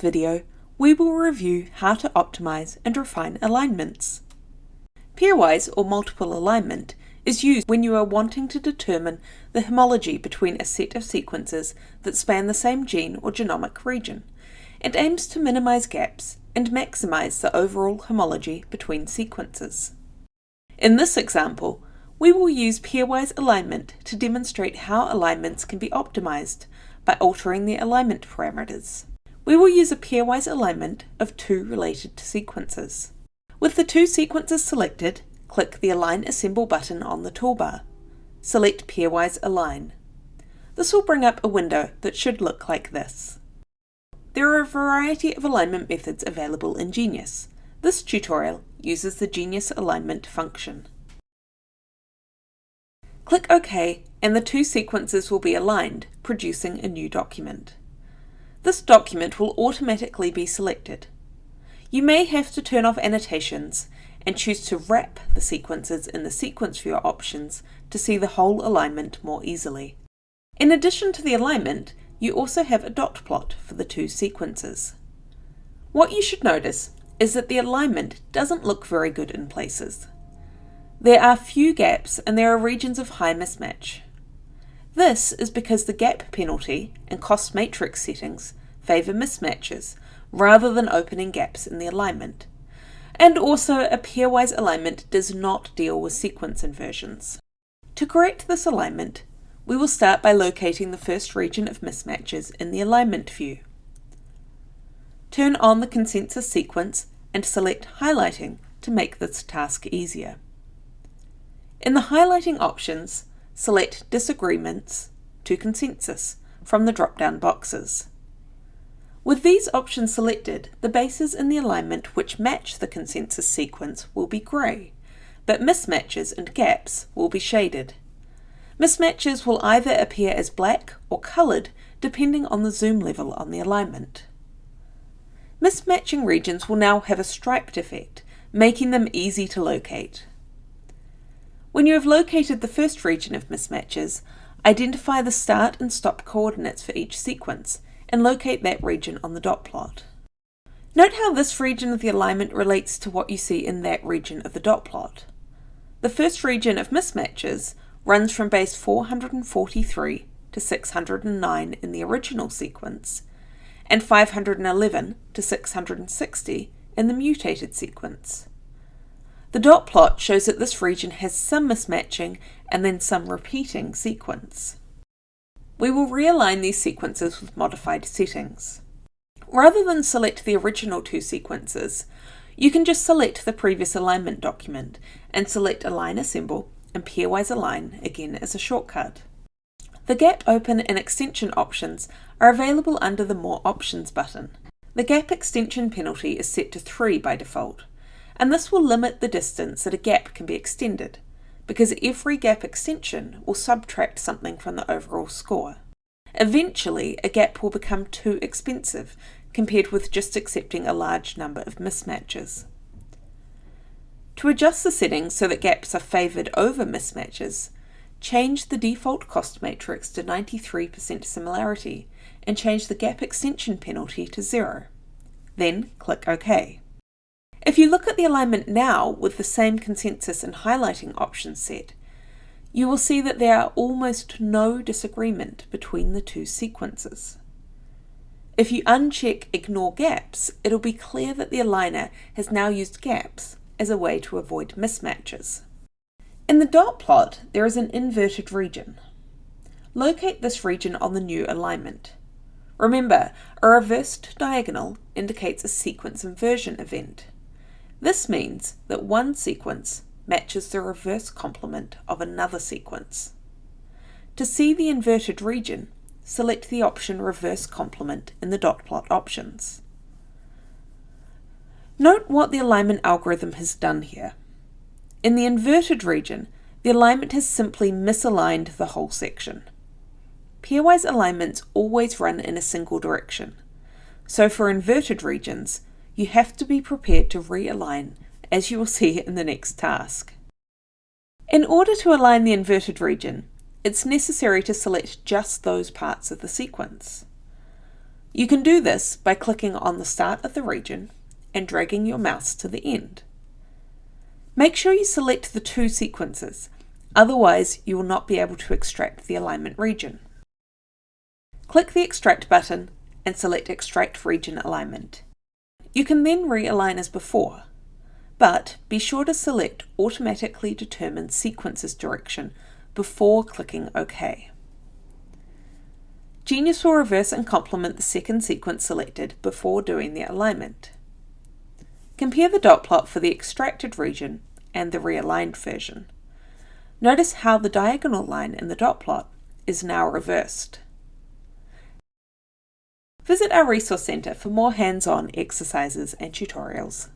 video, we will review how to optimize and refine alignments. Pairwise or multiple alignment is used when you are wanting to determine the homology between a set of sequences that span the same gene or genomic region, and aims to minimize gaps and maximize the overall homology between sequences. In this example, we will use pairwise alignment to demonstrate how alignments can be optimized by altering the alignment parameters. We will use a pairwise alignment of two related sequences. With the two sequences selected, click the Align Assemble button on the toolbar. Select Pairwise Align. This will bring up a window that should look like this. There are a variety of alignment methods available in Genius. This tutorial uses the Genius alignment function. Click OK and the two sequences will be aligned, producing a new document. This document will automatically be selected. You may have to turn off annotations and choose to wrap the sequences in the Sequence Viewer options to see the whole alignment more easily. In addition to the alignment, you also have a dot plot for the two sequences. What you should notice is that the alignment doesn't look very good in places. There are few gaps and there are regions of high mismatch. This is because the gap penalty and cost matrix settings favour mismatches rather than opening gaps in the alignment. And also, a pairwise alignment does not deal with sequence inversions. To correct this alignment, we will start by locating the first region of mismatches in the alignment view. Turn on the consensus sequence and select highlighting to make this task easier. In the highlighting options, select Disagreements to Consensus from the drop-down boxes. With these options selected, the bases in the alignment which match the consensus sequence will be grey, but mismatches and gaps will be shaded. Mismatches will either appear as black or coloured depending on the zoom level on the alignment. Mismatching regions will now have a striped effect, making them easy to locate. When you have located the first region of mismatches, identify the start and stop coordinates for each sequence and locate that region on the dot plot. Note how this region of the alignment relates to what you see in that region of the dot plot. The first region of mismatches runs from base 443 to 609 in the original sequence, and 511 to 660 in the mutated sequence. The dot plot shows that this region has some mismatching and then some repeating sequence. We will realign these sequences with modified settings. Rather than select the original two sequences, you can just select the previous alignment document and select Align Assemble and Pairwise Align again as a shortcut. The Gap Open and Extension options are available under the More Options button. The gap extension penalty is set to 3 by default, and this will limit the distance that a gap can be extended, because every gap extension will subtract something from the overall score. Eventually, a gap will become too expensive compared with just accepting a large number of mismatches. To adjust the settings so that gaps are favoured over mismatches, change the default cost matrix to 93% similarity and change the gap extension penalty to 0. Then click OK. If you look at the alignment now with the same consensus and highlighting options set, you will see that there are almost no disagreement between the two sequences. If you uncheck Ignore Gaps, it'll be clear that the aligner has now used gaps as a way to avoid mismatches. In the dot plot, there is an inverted region. Locate this region on the new alignment. Remember, a reversed diagonal indicates a sequence inversion event. This means that one sequence matches the reverse complement of another sequence. To see the inverted region, select the option Reverse Complement in the dot plot options. Note what the alignment algorithm has done here. In the inverted region, the alignment has simply misaligned the whole section. Pairwise alignments always run in a single direction, so for inverted regions, you have to be prepared to realign, as you will see in the next task. In order to align the inverted region, it's necessary to select just those parts of the sequence. You can do this by clicking on the start of the region and dragging your mouse to the end. Make sure you select the two sequences, otherwise you will not be able to extract the alignment region. Click the Extract button and select Extract Region Alignment. You can then realign as before, but be sure to select Automatically Determine Sequences Direction before clicking OK. Genius will reverse and complement the second sequence selected before doing the alignment. Compare the dot plot for the extracted region and the realigned version. Notice how the diagonal line in the dot plot is now reversed. Visit our Resource Centre for more hands-on exercises and tutorials.